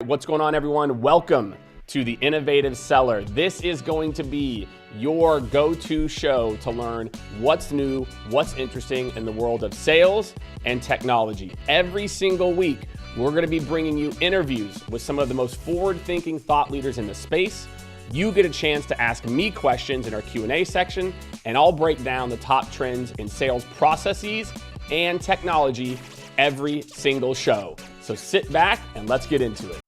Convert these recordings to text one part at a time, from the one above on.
What's going on, everyone? Welcome to the Innovative Seller. This is going to be your go-to show to learn what's new, what's interesting in the world of sales and technology. Every single week, we're going to be bringing you interviews with some of the most forward-thinking thought leaders in the space. You get a chance to ask me questions in our Q&A section, and I'll break down the top trends in sales processes and technology every single show. So sit back and let's get into it.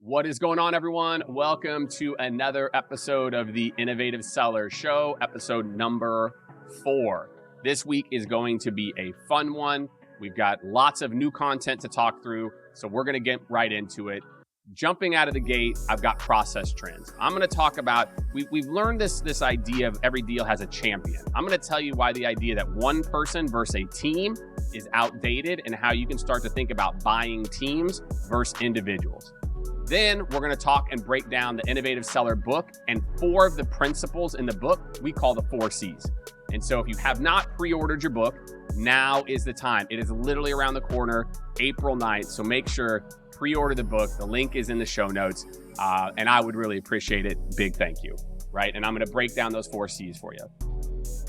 What is going on, everyone? Welcome to another episode of the Innovative Seller Show, episode number 4. This week is going to be a fun one. We've got lots of new content to talk through, so we're going to get right into it. Jumping out of the gate, I've got process trends. I'm going to talk about, we've learned this idea of every deal has a champion. I'm going to tell you why the idea that one person versus a team is outdated and how you can start to think about buying teams versus individuals. Then we're going to talk and break down the Innovative Seller book and 4 of the principles in the book we call the 4 C's. And so if you have not pre-ordered your book, now is the time. It is literally around the corner, April 9th. So make sure pre-order the book. The link is in the show notes. And I would really appreciate it. Big thank you, right? And I'm going to break down those 4 C's for you.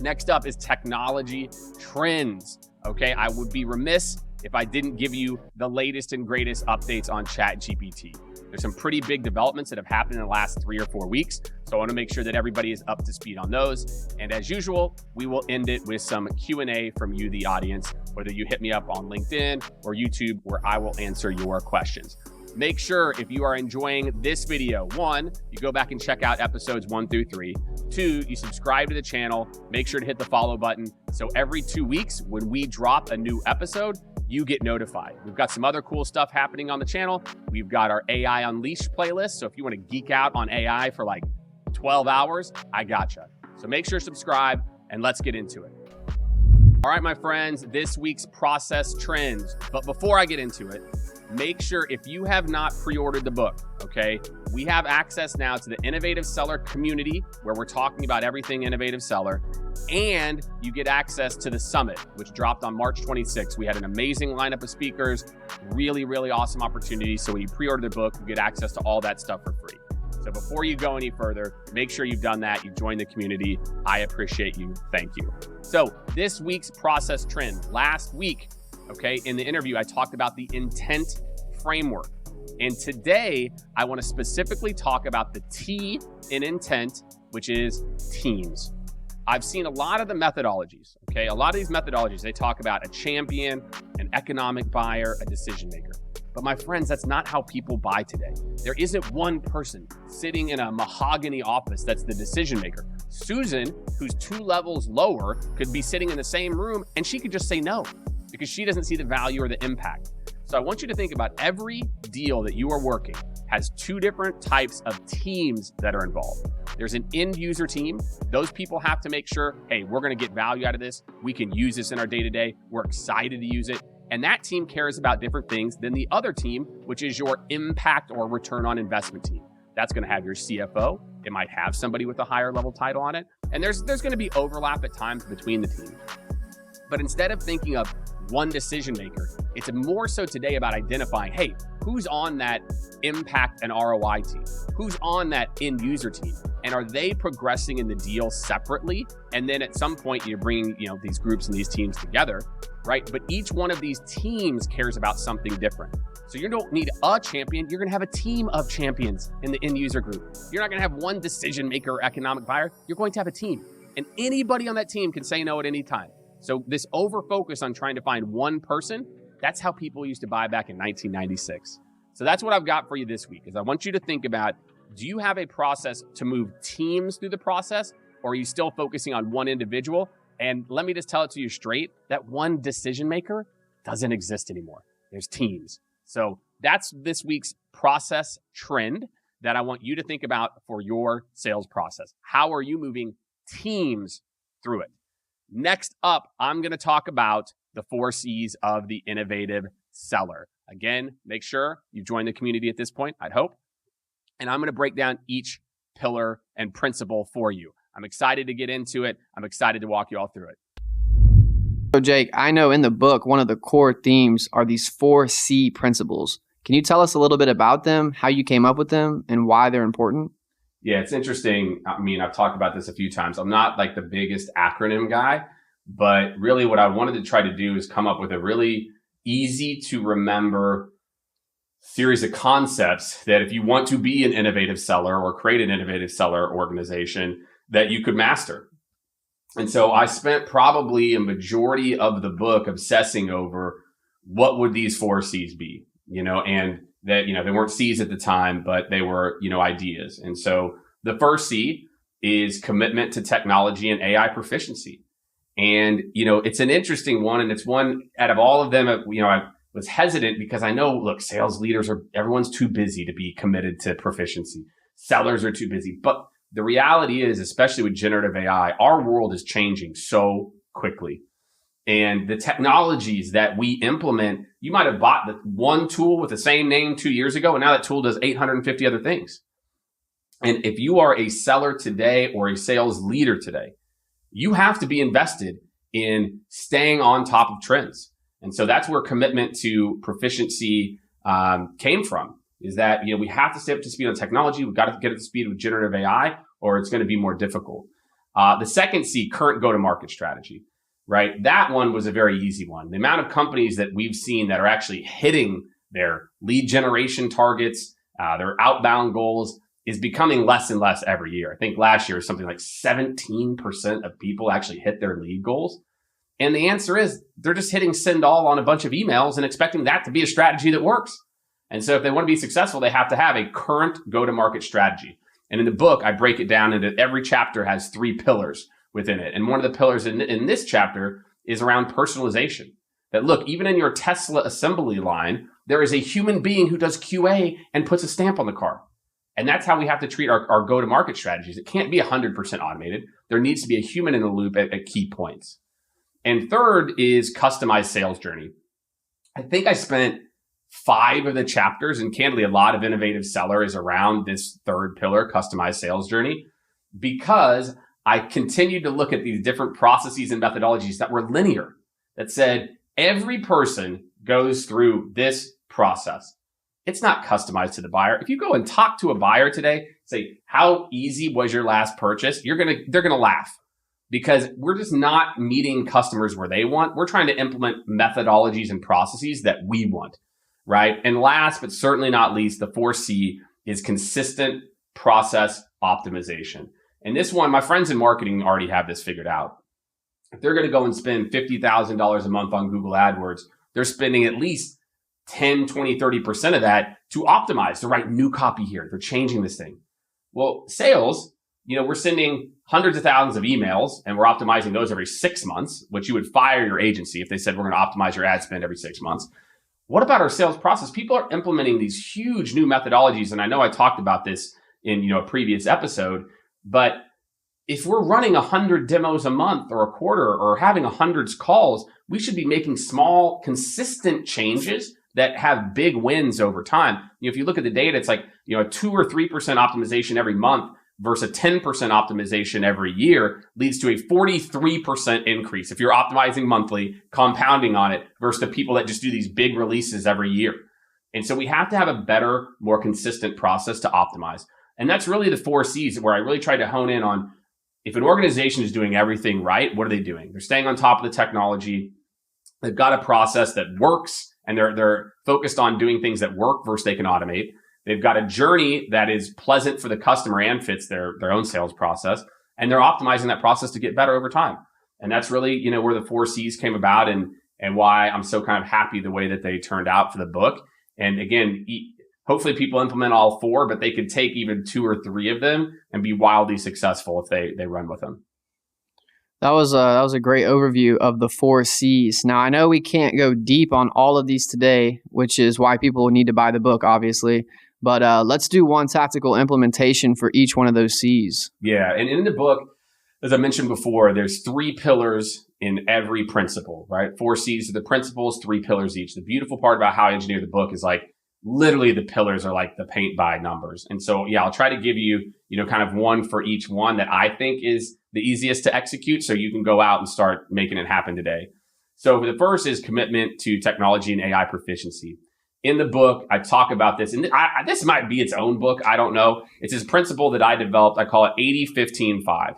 Next up is technology trends. Okay, I would be remiss if I didn't give you the latest and greatest updates on Chat GPT. There's some pretty big developments that have happened in the last 3 or 4 weeks. So I want to make sure that everybody is up to speed on those. And as usual, we will end it with some Q&A from you, the audience, whether you hit me up on LinkedIn or YouTube, where I will answer your questions. Make sure if you are enjoying this video, 1, you go back and check out episodes 1 through 3. 2, you subscribe to the channel. Make sure to hit the follow button. So every 2 weeks, when we drop a new episode, you get notified. We've got some other cool stuff happening on the channel. We've got our AI Unleashed playlist. So if you want to geek out on AI for like 12 hours, I gotcha. So make sure to subscribe and let's get into it. All right, my friends, this week's process trends. But before I get into it, make sure if you have not pre-ordered the book, okay, we have access now to the Innovative Seller community where we're talking about everything Innovative Seller, and you get access to the summit, which dropped on March 26th. We had an amazing lineup of speakers, really, really awesome opportunity. So when you pre-order the book, you get access to all that stuff for free. So before you go any further, make sure you've done that. You've joined the community. I appreciate you. Thank you. So this week's process trend. Last week, okay, in the interview, I talked about the intent framework. And today, I want to specifically talk about the T in intent, which is teams. I've seen a lot of the methodologies, okay? A lot of these methodologies, they talk about a champion, an economic buyer, a decision maker. But my friends, that's not how people buy today. There isn't one person sitting in a mahogany office that's the decision maker. Susan, who's 2 levels lower, could be sitting in the same room and she could just say no because she doesn't see the value or the impact. So I want you to think about every deal that you are working has 2 different types of teams that are involved. There's an end user team. Those people have to make sure, hey, we're going to get value out of this. We can use this in our day-to-day. We're excited to use it. And that team cares about different things than the other team, which is your impact or return on investment team. That's going to have your CFO. It might have somebody with a higher level title on it. And there's going to be overlap at times between the teams. But instead of thinking of one decision maker, it's more so today about identifying, hey, who's on that impact and ROI team? Who's on that end user team? And are they progressing in the deal separately? And then at some point you're bringing, these groups and these teams together, right? But each one of these teams cares about something different. So you don't need a champion. You're going to have a team of champions in the end user group. You're not going to have one decision maker or economic buyer. You're going to have a team. And anybody on that team can say no at any time. So this over focus on trying to find one person, that's how people used to buy back in 1996. So that's what I've got for you this week, is I want you to think about, do you have a process to move teams through the process, or are you still focusing on one individual? And let me just tell it to you straight, that one decision maker doesn't exist anymore. There's teams. So that's this week's process trend that I want you to think about for your sales process. How are you moving teams through it? Next up, I'm going to talk about the 4 C's of the Innovative Seller. Again, make sure you join the community at this point, I'd hope. And I'm going to break down each pillar and principle for you. I'm excited to get into it. I'm excited to walk you all through it. So Jake, I know in the book, one of the core themes are these 4 C principles. Can you tell us a little bit about them, how you came up with them, and why they're important? Yeah, it's interesting. I mean, I've talked about this a few times. I'm not like the biggest acronym guy, but really what I wanted to try to do is come up with a really easy to remember series of concepts that if you want to be an innovative seller or create an innovative seller organization, that you could master. And so I spent probably a majority of the book obsessing over what would these 4 C's be, and that, they weren't C's at the time, but they were, ideas. And so the first C is commitment to technology and AI proficiency. And, it's an interesting one. And it's one out of all of them, I was hesitant because I know, look, sales leaders everyone's too busy to be committed to proficiency. Sellers are too busy. But the reality is, especially with generative AI, our world is changing so quickly. And the technologies that we implement, you might have bought the one tool with the same name 2 years ago, and now that tool does 850 other things. And if you are a seller today or a sales leader today, you have to be invested in staying on top of trends. And so that's where commitment to proficiency came from, is that, we have to stay up to speed on technology. We've got to get up to speed with generative AI, or it's going to be more difficult. The second C, current go-to-market strategy, right? That one was a very easy one. The amount of companies that we've seen that are actually hitting their lead generation targets, their outbound goals, is becoming less and less every year. I think last year something like 17% of people actually hit their lead goals. And the answer is they're just hitting send all on a bunch of emails and expecting that to be a strategy that works. And so if they want to be successful, they have to have a current go-to-market strategy. And in the book, I break it down into every chapter has 3 pillars within it. And one of the pillars in this chapter is around personalization. That look, even in your Tesla assembly line, there is a human being who does QA and puts a stamp on the car. And that's how we have to treat our go-to-market strategies. It can't be 100% automated. There needs to be a human in the loop at key points. And third is customized sales journey. I think I spent 5 of the chapters, and candidly, a lot of innovative seller is around this third pillar, customized sales journey, because I continued to look at these different processes and methodologies that were linear, that said, every person goes through this process. It's not customized to the buyer. If you go and talk to a buyer today, say, how easy was your last purchase? They're going to laugh, because we're just not meeting customers where they want. We're trying to implement methodologies and processes that we want, right? And last, but certainly not least, the 4C is consistent process optimization. And this one, my friends in marketing already have this figured out. If they're going to go and spend $50,000 a month on Google AdWords, they're spending at least 10, 20, 30% of that to optimize, to write new copy here. They're changing this thing. Well, sales, we're sending hundreds of thousands of emails and we're optimizing those every 6 months, which you would fire your agency if they said, we're going to optimize your ad spend every 6 months. What about our sales process? People are implementing these huge new methodologies. And I know I talked about this in, a previous episode, but if we're running 100 demos a month or a quarter or having 100 calls, we should be making small, consistent changes that have big wins over time. If you look at the data, it's like, a 2 or 3% optimization every month versus a 10% optimization every year leads to a 43% increase. If you're optimizing monthly, compounding on it versus the people that just do these big releases every year. And so we have to have a better, more consistent process to optimize. And that's really the 4 C's where I really try to hone in on, if an organization is doing everything right, what are they doing? They're staying on top of the technology. They've got a process that works, and they're focused on doing things that work versus they can automate. They've got a journey that is pleasant for the customer and fits their own sales process. And they're optimizing that process to get better over time. And that's really, where the 4 C's came about and why I'm so kind of happy the way that they turned out for the book. And again, hopefully people implement all 4, but they could take even 2 or 3 of them and be wildly successful if they run with them. That was a great overview of the 4 C's. Now, I know we can't go deep on all of these today, which is why people need to buy the book, obviously. But let's do one tactical implementation for each one of those C's. Yeah, and in the book, as I mentioned before, there's 3 pillars in every principle, right? 4 C's are the principles, 3 pillars each. The beautiful part about how I engineer the book is like, literally the pillars are like the paint by numbers. And so, yeah, I'll try to give you, kind of one for each one that I think is the easiest to execute, so you can go out and start making it happen today. So the first is commitment to technology and AI proficiency. in the book, I talk about this, and this might be its own book. I don't know. It's this principle that I developed. I call it 80-15-5.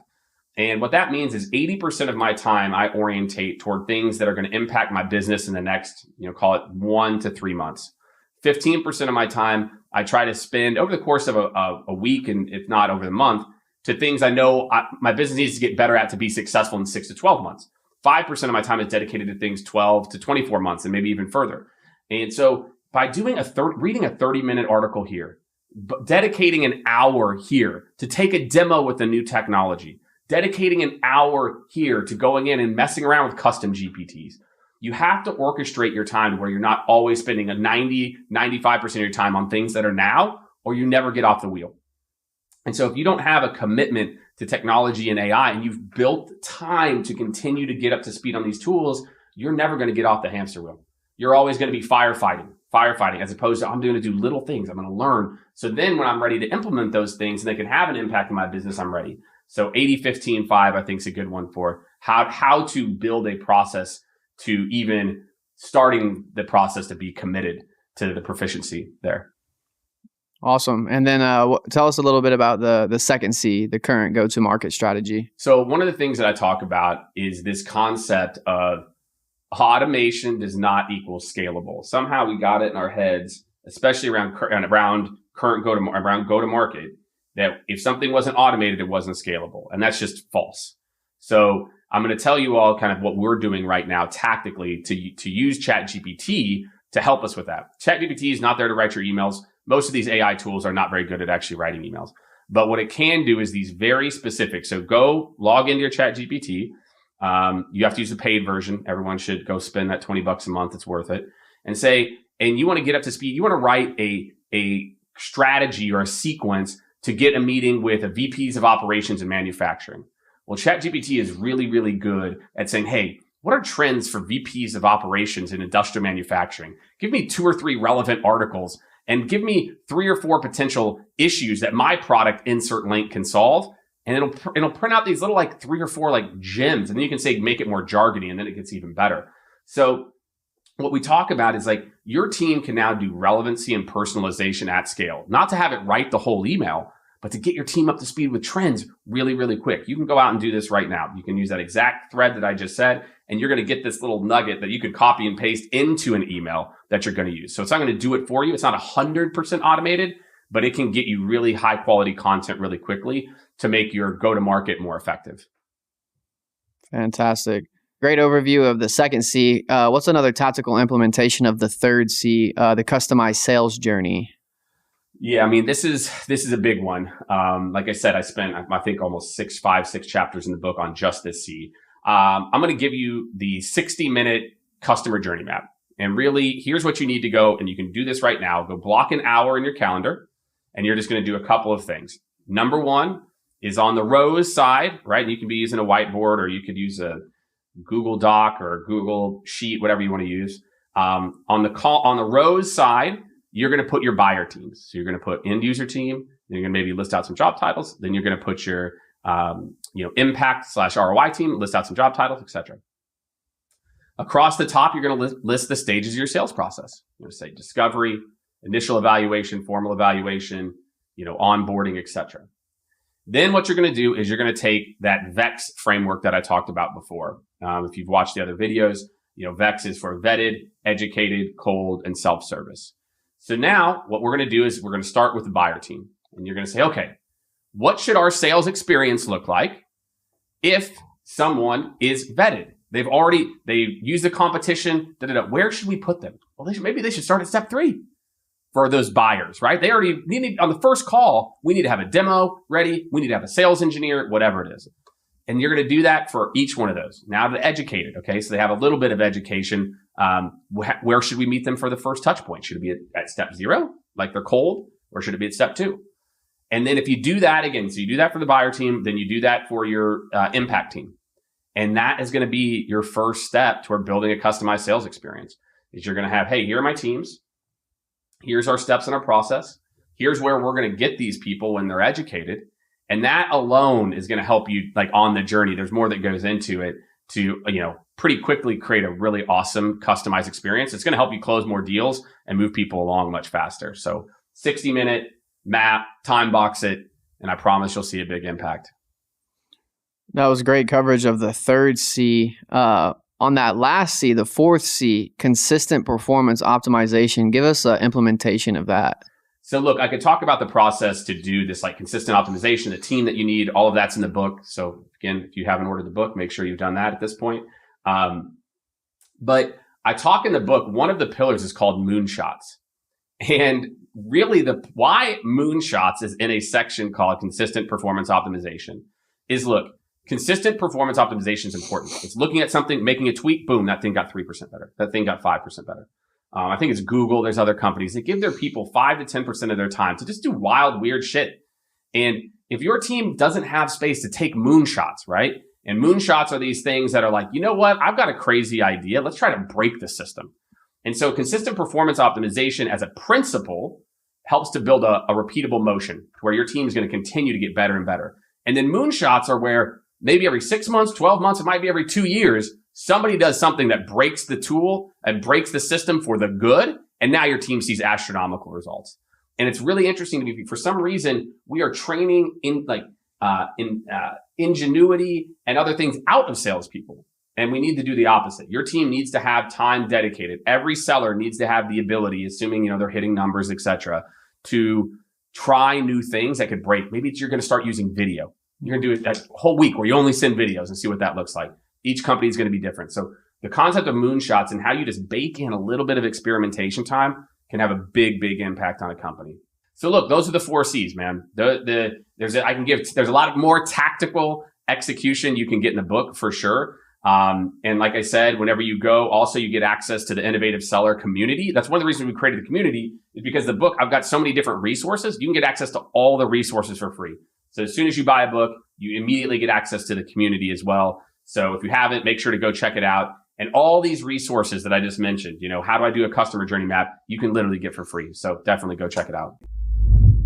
And what that means is 80% of my time I orientate toward things that are going to impact my business in the next, call it 1 to 3 months. 15% of my time I try to spend over the course of a week, and if not over the month, to things I know my business needs to get better at to be successful in 6 to 12 months. 5% of my time is dedicated to things 12 to 24 months and maybe even further. And so by doing reading a 30-minute article here, dedicating an hour here to take a demo with a new technology, dedicating an hour here to going in and messing around with custom GPTs. You have to orchestrate your time to where you're not always spending a 95% of your time on things that are now, or you never get off the wheel. And so if you don't have a commitment to technology and AI, and you've built time to continue to get up to speed on these tools, you're never going to get off the hamster wheel. You're always going to be firefighting, as opposed to I'm going to do little things. I'm going to learn. So then when I'm ready to implement those things and they can have an impact on my business, I'm ready. So 80-15-5, I think is a good one for how to build a process to even starting the process to be committed to the proficiency there. Awesome. And then tell us a little bit about the second C, the current go-to-market strategy. So one of the things that I talk about is this concept of automation does not equal scalable. Somehow we got it in our heads, especially around current go-to-market, that if something wasn't automated, it wasn't scalable. And that's just false. So I'm going to tell you all kind of what we're doing right now tactically to use Chat GPT to help us with that. Chat GPT is not there to write your emails. Most of these AI tools are not very good at actually writing emails. But what it can do is these very specific. So go log into your Chat GPT. You have to use the paid version. Everyone should go spend that $20 a month. It's worth it. And you want to get up to speed. You want to write a strategy or a sequence to get a meeting with a VPs of operations and manufacturing. Well, ChatGPT is really, really good at saying, hey, what are trends for VPs of operations in industrial manufacturing? Give me 2 or 3 relevant articles and give me 3 or 4 potential issues that my product insert link can solve. And it'll print out these little 3 or 4 gems. And then you can say, make it more jargony, and then it gets even better. So what we talk about is your team can now do relevancy and personalization at scale, not to have it write the whole email, but to get your team up to speed with trends really, really quick. You can go out and do this right now. You can use that exact thread that I just said, and you're going to get this little nugget that you can copy and paste into an email that you're going to use. So it's not going to do it for you. It's not 100% automated, but it can get you really high quality content really quickly to make your go-to-market more effective. Fantastic. Great overview of the second C. What's another tactical implementation of the third C, the customized sales journey? Yeah, I mean, this is a big one. Like I said, I spent, I think, almost 6 chapters in the book on just this C. I'm going to give you the 60-minute customer journey map. And really, here's what you need to go, and you can do this right now. Go block an hour in your calendar, and you're just going to do a couple of things. Number one is on the rows side, right? And you can be using a whiteboard, or you could use a Google Doc or a Google Sheet, whatever you want to use. On the rows side, you're going to put your buyer teams. So you're going to put end user team. Then you're going to maybe list out some job titles. Then you're going to put your impact/ROI team, list out some job titles, etc. Across the top, you're going to list the stages of your sales process. You're going to say discovery, initial evaluation, formal evaluation, onboarding, etc. Then what you're going to do is you're going to take that VEX framework that I talked about before. If you've watched the other videos, VEX is for vetted, educated, cold, and self-service. So now what we're going to do is we're going to start with the buyer team. And you're going to say, okay, what should our sales experience look like if someone is vetted? They used the competition. Where should we put them? Well, maybe they should start at step 3 for those buyers, right? They already need, on the first call, we need to have a demo ready. We need to have a sales engineer, whatever it is. And you're going to do that for each one of those. Now the educated, okay? So they have a little bit of education. Where should we meet them for the first touch point? Should it be at step 0, like they're cold, or should it be at step 2? And then if you do that again, so you do that for the buyer team, then you do that for your impact team. And that is going to be your first step toward building a customized sales experience. Is you're going to have, hey, here are my teams. Here's our steps in our process. Here's where we're going to get these people when they're educated. And that alone is going to help you on the journey. There's more that goes into it to, pretty quickly create a really awesome customized experience. It's going to help you close more deals and move people along much faster. So 60-minute map, time box it, and I promise you'll see a big impact. That was great coverage of the third C. On that last C, the fourth C, consistent performance optimization. Give us an implementation of that. So look, I could talk about the process to do this like consistent optimization, the team that you need, all of that's in the book. So again, if you haven't ordered the book, make sure you've done that at this point. But I talk in the book, one of the pillars is called moonshots. And really why moonshots is in a section called consistent performance optimization is look, consistent performance optimization is important. It's looking at something, making a tweak, boom, that thing got 3% better. That thing got 5% better. I think it's Google. There's other companies that give their people 5 to 10% of their time to just do wild, weird shit. And if your team doesn't have space to take moonshots, right? And moonshots are these things that are like, you know what? I've got a crazy idea. Let's try to break the system. And so consistent performance optimization as a principle helps to build a repeatable motion where your team is going to continue to get better and better. And then moonshots are where maybe every 6 months, 12 months, it might be every 2 years, somebody does something that breaks the tool and breaks the system for the good. And now your team sees astronomical results. And it's really interesting to me. For some reason, we are training in ingenuity and other things out of salespeople. And we need to do the opposite. Your team needs to have time dedicated. Every seller needs to have the ability, assuming, they're hitting numbers, et cetera, to try new things that could break. Maybe you're going to start using video. You're going to do it a whole week where you only send videos and see what that looks like. Each company is going to be different. So the concept of moonshots and how you just bake in a little bit of experimentation time can have a big, big impact on a company. So look, those are the 4 C's, man. There's a lot of more tactical execution you can get in the book for sure. And like I said, whenever you go, also you get access to the Innovative Seller community. That's one of the reasons we created the community is because the book, I've got so many different resources. You can get access to all the resources for free. So as soon as you buy a book, you immediately get access to the community as well. So if you haven't, make sure to go check it out. And all these resources that I just mentioned, how do I do a customer journey map? You can literally get for free. So definitely go check it out.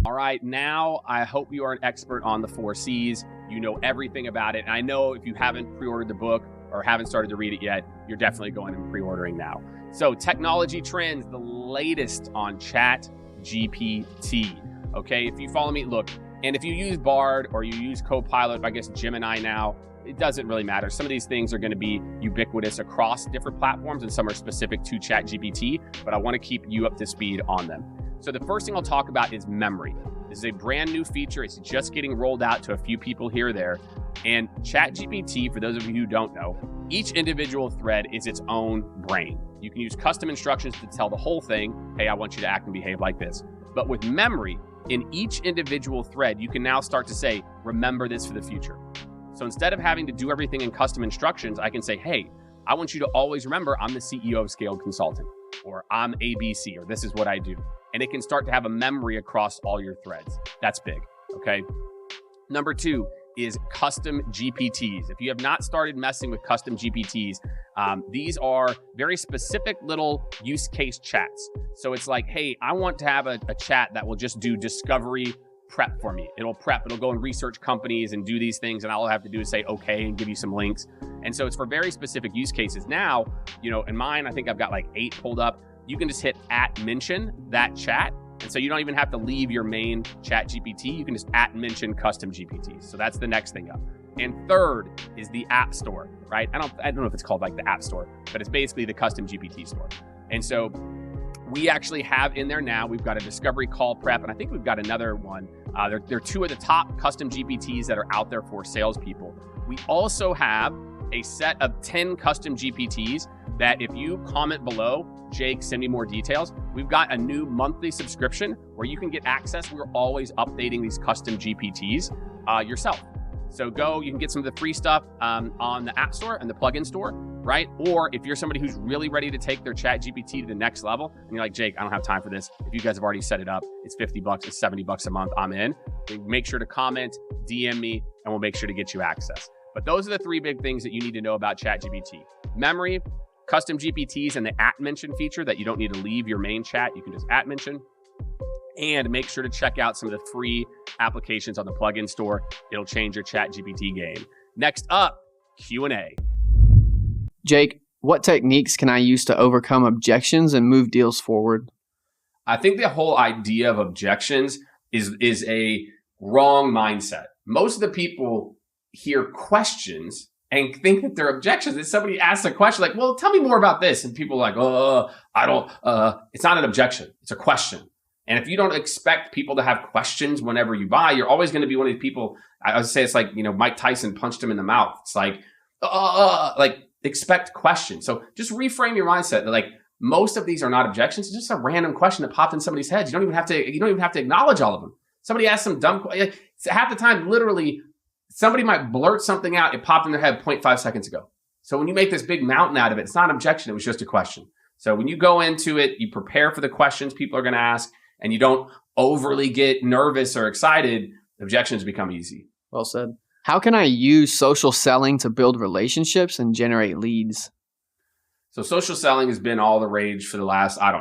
All right, now I hope you are an expert on the 4 C's. You know everything about it. And I know if you haven't pre-ordered the book or haven't started to read it yet, you're definitely going and pre-ordering now. So technology trends, the latest on Chat GPT. Okay, if you follow me, look, and if you use Bard or you use Copilot, I guess Gemini now, it doesn't really matter. Some of these things are going to be ubiquitous across different platforms and some are specific to Chat GPT, but I want to keep you up to speed on them. So the first thing I'll talk about is memory. This is a brand new feature. It's just getting rolled out to a few people here or there. And Chat GPT, for those of you who don't know, each individual thread is its own brain. You can use custom instructions to tell the whole thing, hey, I want you to act and behave like this. But with memory, in each individual thread, you can now start to say, remember this for the future. So instead of having to do everything in custom instructions, I can say, hey, I want you to always remember I'm the CEO of Skaled Consulting, or I'm ABC, or this is what I do. And it can start to have a memory across all your threads. That's big, okay? Number 2 is custom GPTs. If you have not started messing with custom GPTs, these are very specific little use case chats. So it's like, hey, I want to have a chat that will just do discovery prep for me. It'll go and research companies and do these things, and all I have to do is say okay and give you some links. And so it's for very specific use cases. Now, in mine, I think I've got like 8 pulled up. You can just hit @mention that chat. And so you don't even have to leave your main Chat GPT. You can just @mention custom GPTs. So that's the next thing up. And third is the App Store, right? I don't know if it's called like the App Store, but it's basically the custom GPT store. And so we actually have in there now, we've got a discovery call prep, and I think we've got another one. They're 2 of the top custom GPTs that are out there for salespeople. We also have a set of 10 custom GPTs that if you comment below, Jake, send me more details. We've got a new monthly subscription where you can get access. We're always updating these custom GPTs yourself. So you can get some of the free stuff on the App Store and the plugin store, right? Or if you're somebody who's really ready to take their Chat GPT to the next level, and you're like, Jake, I don't have time for this. If you guys have already set it up, it's $50, it's $70 a month, I'm in. Make sure to comment, DM me, and we'll make sure to get you access. But those are the 3 big things that you need to know about Chat GPT. Memory, custom GPTs, and the @mention feature that you don't need to leave your main chat. You can just @mention. And make sure to check out some of the free applications on the plugin store. It'll change your Chat GPT game. Next up, Q&A. Jake, what techniques can I use to overcome objections and move deals forward? I think the whole idea of objections is a wrong mindset. Most of the people hear questions and think that they're objections. If somebody asks a question like, well, tell me more about this. And people are like, I don't, it's not an objection. It's a question. And if you don't expect people to have questions whenever you buy, you're always going to be one of these people. I would say it's like, Mike Tyson punched him in the mouth. It's like expect questions. So just reframe your mindset that like most of these are not objections. It's just a random question that popped in somebody's head. You don't even have to acknowledge all of them. Somebody asks some dumb question. Half the time, literally, somebody might blurt something out. It popped in their head 0.5 seconds ago. So when you make this big mountain out of it, it's not an objection. It was just a question. So when you go into it, you prepare for the questions people are going to ask, and you don't overly get nervous or excited. Objections become easy. Well said. How can I use social selling to build relationships and generate leads? So social selling has been all the rage for the last, 4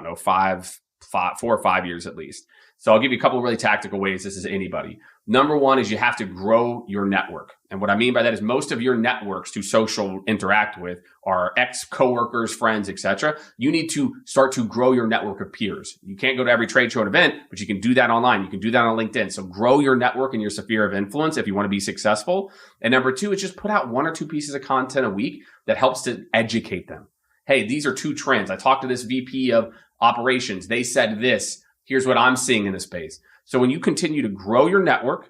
or 5 years at least. So I'll give you a couple of really tactical ways. This is anybody. Number one is you have to grow your network. And what I mean by that is most of your networks to social interact with are ex-coworkers, friends, etc. You need to start to grow your network of peers. You can't go to every trade show and event, but you can do that online. You can do that on LinkedIn. So grow your network and your sphere of influence if you want to be successful. And number two is just put out 1 or 2 pieces of content a week that helps to educate them. Hey, these are 2 trends. I talked to this VP of operations. They said this. Here's what I'm seeing in the space. So when you continue to grow your network,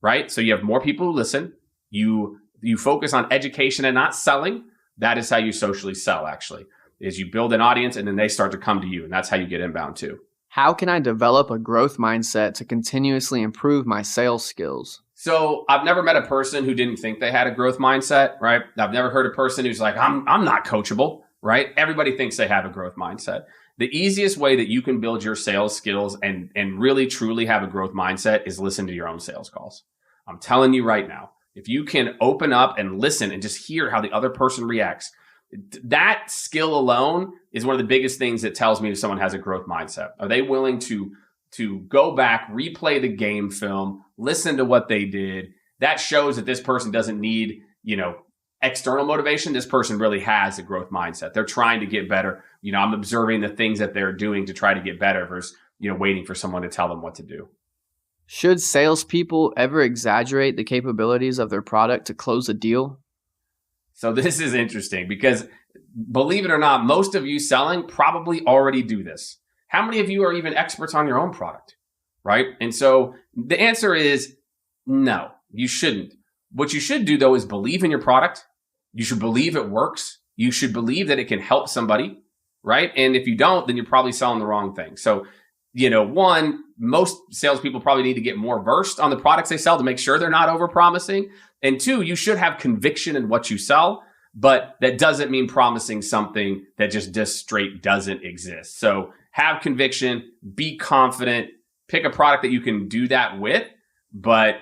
right? So you have more people who listen, you focus on education and not selling. That is how you socially sell, actually, is you build an audience and then they start to come to you. And that's how you get inbound too. How can I develop a growth mindset to continuously improve my sales skills? So I've never met a person who didn't think they had a growth mindset, right? I've never heard a person who's like, I'm not coachable, right? Everybody thinks they have a growth mindset. The easiest way that you can build your sales skills and really truly have a growth mindset is listen to your own sales calls. I'm telling you right now, if you can open up and listen and just hear how the other person reacts, that skill alone is one of the biggest things that tells me if someone has a growth mindset. Are they willing to go back, replay the game film, listen to what they did? That shows that this person doesn't need, external motivation. This person really has a growth mindset. They're trying to get better. I'm observing the things that they're doing to try to get better versus, waiting for someone to tell them what to do. Should salespeople ever exaggerate the capabilities of their product to close a deal? So this is interesting because believe it or not, most of you selling probably already do this. How many of you are even experts on your own product, right? And so the answer is no, you shouldn't. What you should do though is believe in your product. You should believe it works. You should believe that it can help somebody, right? And if you don't, then you're probably selling the wrong thing. So, one, most salespeople probably need to get more versed on the products they sell to make sure they're not overpromising. And 2, you should have conviction in what you sell, but that doesn't mean promising something that just straight doesn't exist. So have conviction, be confident, pick a product that you can do that with, but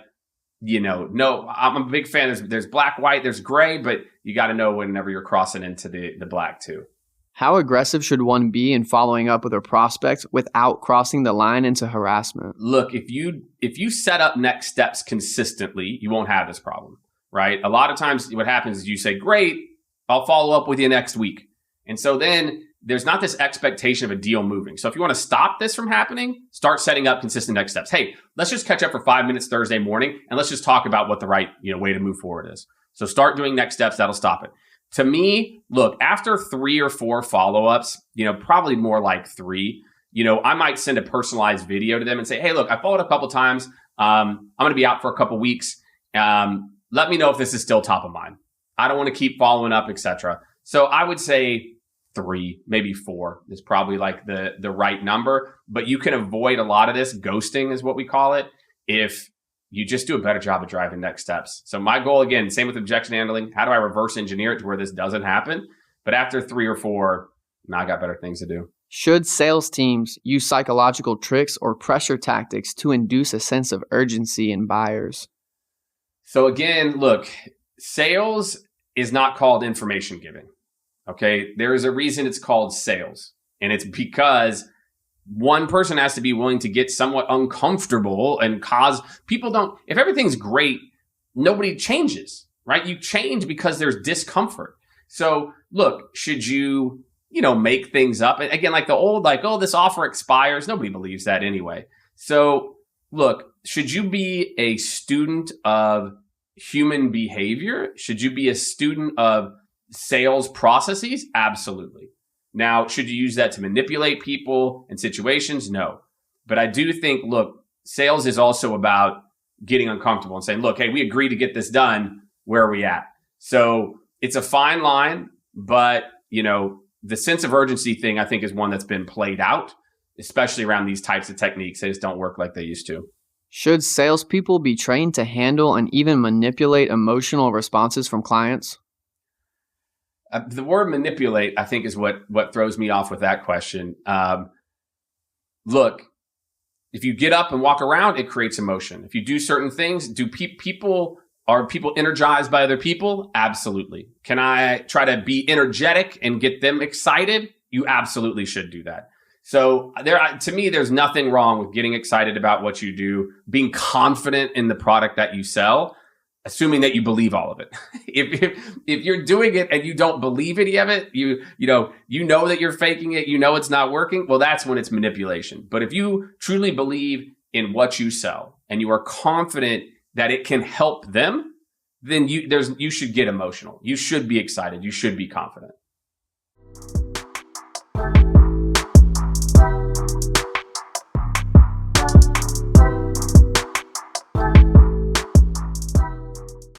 no, I'm a big fan. There's black, white, there's gray, but you got to know whenever you're crossing into the black too. How aggressive should one be in following up with a prospect without crossing the line into harassment? Look, if you set up next steps consistently, you won't have this problem, right? A lot of times what happens is you say, great, I'll follow up with you next week. And so then there's not this expectation of a deal moving. So if you want to stop this from happening, start setting up consistent next steps. Hey, let's just catch up for 5 minutes Thursday morning and let's just talk about what the right way to move forward is. So start doing next steps. That'll stop it. To me, look, after 3 or 4 follow-ups, probably more like 3, I might send a personalized video to them and say, hey, look, I followed a couple times. I'm going to be out for a couple weeks. Let me know if this is still top of mind. I don't want to keep following up, etc. So I would say 3, maybe 4 is probably like the right number, but you can avoid a lot of this. Ghosting is what we call it, if you just do a better job of driving next steps. So my goal, again, same with objection handling. How do I reverse engineer it to where this doesn't happen? But after 3 or 4, now I got better things to do. Should sales teams use psychological tricks or pressure tactics to induce a sense of urgency in buyers? So again, look, sales is not called information giving. Okay, there is a reason it's called sales, and it's because one person has to be willing to get somewhat uncomfortable and cause people if everything's great, nobody changes, right? You change because there's discomfort. So look, should you, make things up? Again, like the old, like, oh, this offer expires. Nobody believes that anyway. So look, should you be a student of human behavior? Should you be a student of sales processes? Absolutely. Now, should you use that to manipulate people and situations? No. But I do think, look, sales is also about getting uncomfortable and saying, look, hey, we agree to get this done. Where are we at? So it's a fine line, but the sense of urgency thing, I think, is one that's been played out, especially around these types of techniques. They just don't work like they used to. Should salespeople be trained to handle and even manipulate emotional responses from clients? The word manipulate, I think, is what throws me off with that question. Look, if you get up and walk around, it creates emotion. If you do certain things, are people energized by other people? Absolutely. Can I try to be energetic and get them excited? You absolutely should do that. So to me, there's nothing wrong with getting excited about what you do, being confident in the product that you sell, assuming that you believe all of it. If you're doing it and you don't believe any of it, you know that you're faking it, it's not working, well, that's when it's manipulation. But if you truly believe in what you sell and you are confident that it can help them, then you should get emotional. You should be excited. You should be confident.